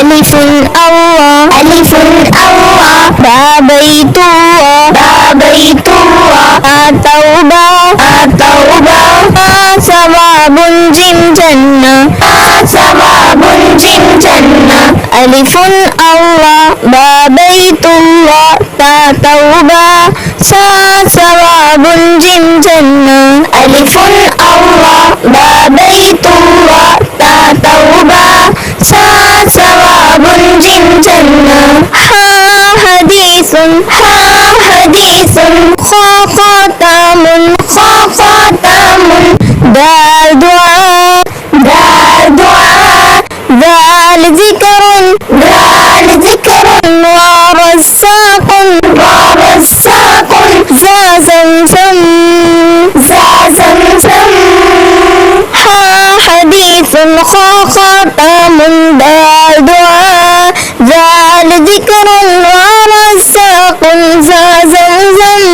ألف الله ألف الله بيت الله بيت الله توبة توبة ثواب جم جنة ثواب جم جنة ألف الله بيت الله توبة ثواب جم جنة ألف الله بيت الله توبة ثواب جم جنة حديث حديث خاتم خاتم دار دعاء دار دعاء ذال ذكر ذال ذكر ورزاق ورزاق ذا زمزم ذا زمزم حديث خاتم دار دعاء ذال ذكر ورزاق ذا زمزم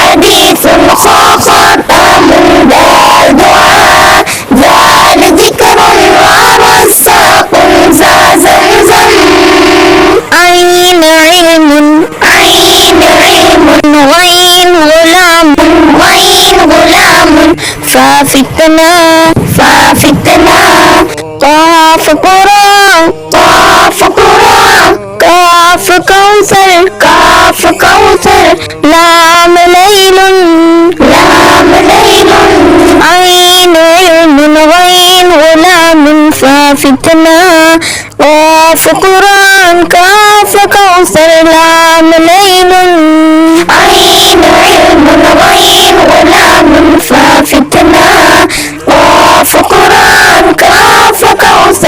حديث خاتم دار دعاء ذال ذكر ورزاق ذا زمزم عين علم عين علم وعين غلام وعين غلام ففتنا ففتنا قاف قرآن قاف قرآن كاف كوثر كاف كوثر لام ليل لام ليل عين علم غين غلام ففتنا قاف قرآن كاف كوثر لام ليل عين علم غين غلام ففتنا قاف قرآن كاف كوثر